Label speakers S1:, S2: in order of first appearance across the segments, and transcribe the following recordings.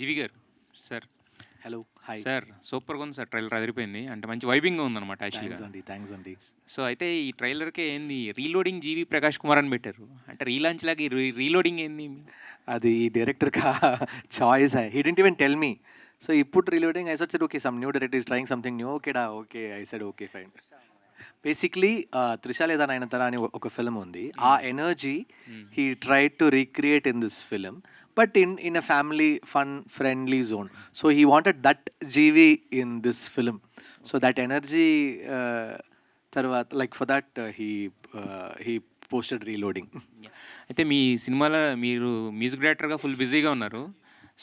S1: జీవి గారు sir.
S2: Hello hi.
S1: Sir సూపర్గా ఉంది సార్, ట్రైలర్ అదిరిపోయింది. అంటే మంచి వైబింగ్గా ఉందన్నమాట యాక్చువల్గా.
S2: థ్యాంక్స్ అండి.
S1: సో అయితే ఈ ట్రైలర్కే ఏంది రీలోడింగ్ జీవి ప్రకాష్ కుమార్ అని పెట్టారు. అంటే రీలాంచ్ లాగా ఈ రీలోడింగ్ ఏంది?
S2: అది ఈ డైరెక్టర్ కా choice he didn't even tell me. So ఈ put reloading I said okay some new director is trying something new. ఓకేడా okay I said okay fine. Basically Trisha లేదా నయనతార అని ఒక ఫిల్మ్ ఉంది. ఆ energy he tried to recreate in this film, but in a family fun friendly zone. So he wanted that GV in this film. So that energy తర్వాత like for that he posted reloading.
S1: అయితే మీ సినిమాలో మీరు music డైరెక్టర్గా full బిజీగా ఉన్నారు.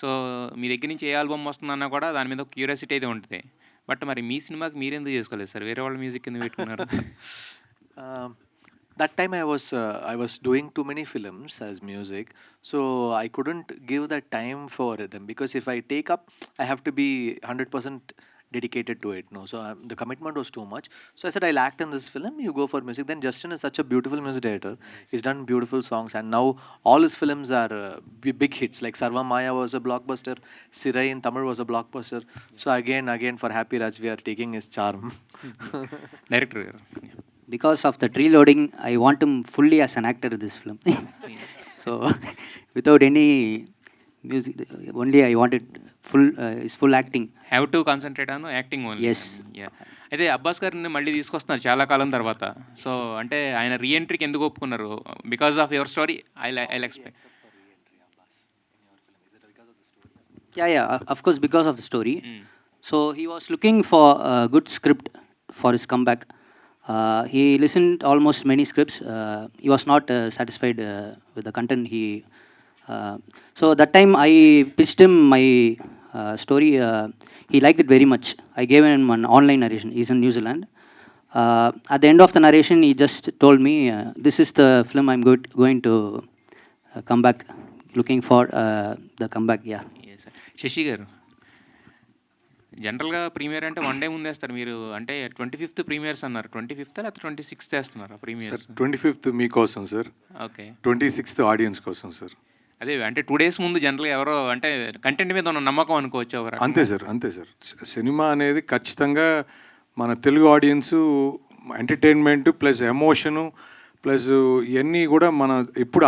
S1: So మీ దగ్గర నుంచి ఏ album వస్తుందన్నా కూడా దాని మీద ఒక క్యూరియాసిటీ అయితే ఉంటుంది. బట్ మరి మీ సినిమాకి మీరెందుకు చేసుకోలేదు సార్? వేరే వాళ్ళ మ్యూజిక్ ఎందుకు పెట్టుకున్నారు?
S2: That time I was doing too many films as music, so I couldn't give that time for them, because if I take up, I have to be 100% dedicated to it. No, so the commitment was too much. So I said I'll act in this film. You go for music. Then Justin is such a beautiful music director. He's done beautiful songs, and now all his films are big hits. Like Sarva Maya was a blockbuster. Sirai in Tamil was a blockbuster. So again for Happy Raj, we are taking his charm.
S1: Director గారు.
S3: Because of the reloading, I want him fully as an actor in this film. So, without any music, only I wanted his full acting.
S1: Have to concentrate on acting only.
S3: Yes.
S1: Yeah. అయితే అబ్బాస్ గారిని మళ్ళీ తీసుకొస్తున్నారు చాలా కాలం తర్వాత. So అంటే ఆయన రీఎంట్రీకి ఎందుకు ఒప్పుకున్నారు? Because of your story. I explain.
S3: Yeah, of course, because of the story. So, he was looking for a good script for his comeback. He listened almost many scripts. He was not satisfied with the content. So that time I pitched him my story. He liked it very much. I gave him an online narration. He's in New Zealand. At the end of the narration, he just told me, "This is the film I'm going to come back. Looking for the comeback." Yeah.
S1: Shashi గారు, జనరల్గా premier అంటే one day ముందు వేస్తారు మీరు. అంటే 25th premieres అన్నారు. 25th లేకపోతే 26th వేస్తున్నారా ప్రీమియర్స్?
S4: 25th మీకోసం సార్,
S1: ఓకే.
S4: 26th ఆడియన్స్ కోసం సార్.
S1: అదే అంటే 2 days ముందు జనరల్గా ఎవరో అంటే కంటెంట్ మీద ఉన్న నమ్మకం అనుకోవచ్చు ఎవరు.
S4: అంతే సార్. సినిమా అనేది ఖచ్చితంగా మన Telugu audience entertainment plus emotion plus ఇవన్నీ కూడా మన ఎప్పుడు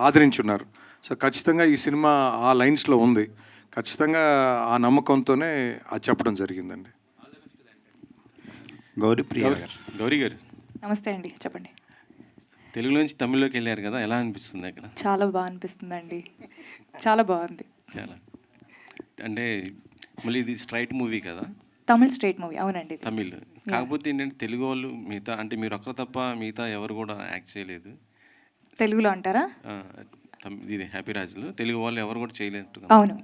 S4: ఆదరించున్నారు. సో ఖచ్చితంగా ఈ సినిమా ఆ లైన్స్లో ఉంది. ఖచ్చితంగా ఆ నమ్మకంతోనే అది చెప్పడం జరిగిందండి.
S5: గౌరీ గారు
S6: నమస్తే అండి, చెప్పండి.
S5: తెలుగు నుంచి తమిళ్లోకి వెళ్ళారు కదా, ఎలా అనిపిస్తుంది అక్కడ?
S6: చాలా బాగా అనిపిస్తుందండి, చాలా బాగుంది.
S5: చాలా అంటే మళ్ళీ ఇది స్ట్రైట్ మూవీ కదా,
S6: తమిళ్ స్ట్రైట్ మూవీ. అవునండి,
S5: తమిళ్. కాకపోతే ఏంటంటే తెలుగు వాళ్ళు మిగతా అంటే మీరు ఒక్కరు తప్ప మిగతా ఎవరు కూడా యాక్ట్ చేయలేదు
S6: తెలుగులో అంటారా?
S5: ఇది హ్యాపీ రాజులు తెలుగు వాళ్ళు ఎవరు కూడా చేయలేదు.
S6: అవును.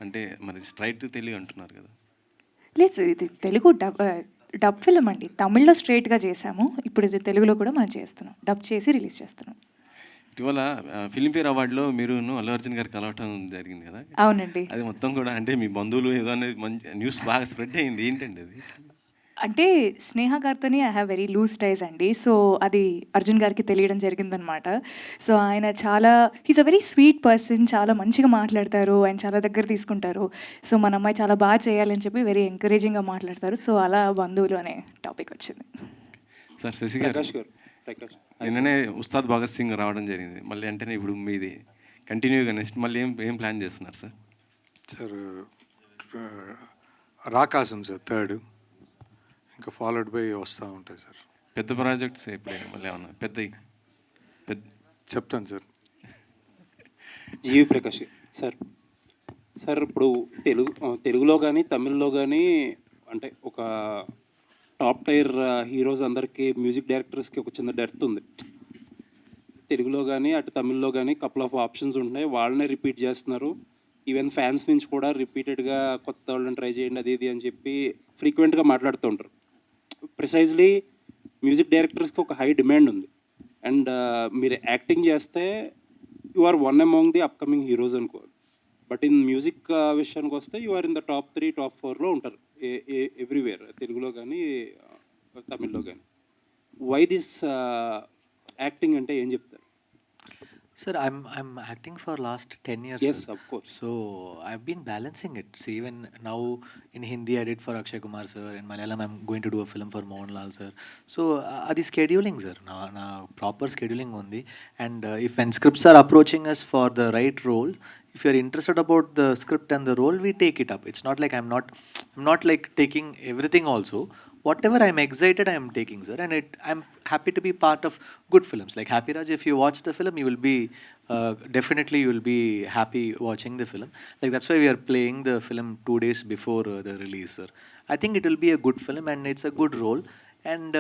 S5: అంటే మరి స్ట్రైట్ తెలుగు అంటున్నారు కదా.
S6: లేదు, ఇది తెలుగు డబ్ ఫిల్మ్ అండి. తమిళ్లో స్ట్రైట్గా చేసాము, ఇప్పుడు ఇది తెలుగులో కూడా మనం చేస్తున్నాం, డబ్ చేసి రిలీజ్ చేస్తున్నాం.
S5: ఇటీవల ఫిల్మ్ఫేర్ అవార్డులో మీరు అల్లు అర్జున్ గారు కలవటం జరిగింది కదా.
S6: అవునండి.
S5: అది మొత్తం కూడా అంటే మీ బంధువులు ఏదో అనేది మంచి న్యూస్ బాగా స్ప్రెడ్ అయింది. ఏంటండి అది?
S6: అంటే స్నేహ గారితోని I have very loose ties అండి. సో అది అర్జున్ గారికి తెలియడం జరిగిందనమాట. సో ఆయన he's a very sweet person, చాలా మంచిగా మాట్లాడతారు, ఆయన చాలా దగ్గర తీసుకుంటారు. సో మన అమ్మాయి చాలా బాగా చేయాలని చెప్పి వెరీ ఎంకరేజింగ్గా మాట్లాడతారు. సో అలా బంధువులు అనే టాపిక్ వచ్చింది.
S5: సార్ శశి గారు, నిన్ననే ఉస్తాద్ భగత్ సింగ్ రావడం జరిగింది. మళ్ళీ అంటే ఇప్పుడు మీది కంటిన్యూగా నెక్స్ట్ మళ్ళీ ఏం ప్లాన్ చేస్తున్నారు సార్?
S4: సార్ రాకాసం సార్ 3rd, ఇంకా ఫాలోడ్ బై వస్తూ ఉంటాయి సార్.
S5: పెద్ద ప్రాజెక్ట్స్ ఎప్పుడైనా మళ్ళీ ఏమన్నా పెద్ద
S4: చెప్తాను సార్.
S7: జీవి ప్రకాష్ సార్ ఇప్పుడు తెలుగులో కానీ తమిళ్లో కానీ అంటే ఒక టాప్ టైర్ హీరోస్ అందరికీ మ్యూజిక్ డైరెక్టర్స్కి ఒక చిన్న డెర్త్ ఉంది. తెలుగులో కానీ అటు తమిళ్లో కానీ కపుల్ ఆఫ్ ఆప్షన్స్ ఉంటున్నాయి, వాళ్ళనే రిపీట్ చేస్తున్నారు. ఈవెన్ ఫ్యాన్స్ నుంచి కూడా రిపీటెడ్గా కొత్త వాళ్ళని ట్రై చేయండి అది ఇది అని చెప్పి ఫ్రీక్వెంట్గా మాట్లాడుతూ ఉంటారు. ప్రిసైజ్లీ మ్యూజిక్ డైరెక్టర్స్కి ఒక హై డిమాండ్ ఉంది. అండ్ మీరు యాక్టింగ్ చేస్తే you are one among the upcoming heroes అనుకోవాలి. బట్ ఇన్ మ్యూజిక్ విషయానికి వస్తే you are in the top 3, top 4లో ఉంటారు ఎవ్రీవేర్, తెలుగులో కానీ తమిళ్లో కానీ. వై దిస్ యాక్టింగ్ అంటే ఏం చెప్తారు?
S2: Sir, I'm acting for last 10 years.
S7: Yes,
S2: sir.
S7: of course.
S2: So I've been balancing it. See, even now in Hindi I did for Akshay Kumar sir. In Malayalam I'm going to do a film for Mohanlal sir. So అది scheduling sir. నా proper scheduling ఉంది. And if when scripts are approaching us for the right role, if you're interested about the script and the role, we take it up. It's not like I'm not like taking everything also. Whatever I'm excited, I'm taking, sir, and I'm happy to be part of good films like Happy Raj. If you watch the film, you will be definitely you will be happy watching the film. Like that's why we are playing the film 2 days before the release, sir. I think it will be a good film and it's a good role. And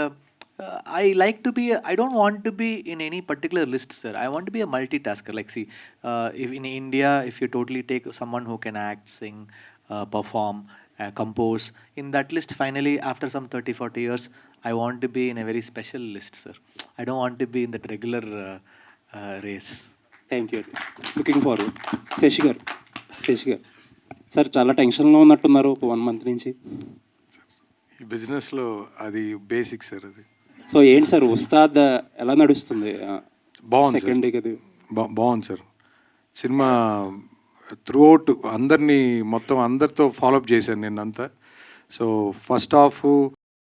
S2: I like to be. I don't want to be in any particular list, sir. I want to be a multitasker. Like see, if in India, if you totally take someone who can act, sing, perform, compose, in that list finally after some 30-40 years I want to be in a very special list, sir. I don't want to be in that regular race.
S7: Thank you. Looking forward. Shashi గారు sir చాలా టెన్షన్లో ఉన్నట్టున్నారు ఒక 1 month నుంచి.
S4: ఈ బిజినెస్లో అది basic sir. అది
S7: సో ఏంటి సార్ ఉస్తాద్ ఎలా నడుస్తుంది?
S4: బాగుంది
S7: సెకండ్ డే
S4: సార్.
S7: కదా.
S4: బాగుంది సార్. సినిమా త్రూఅవుట్ అందరినీ మొత్తం అందరితో ఫాలోఅప్ చేశాను నిన్నంతా. So first half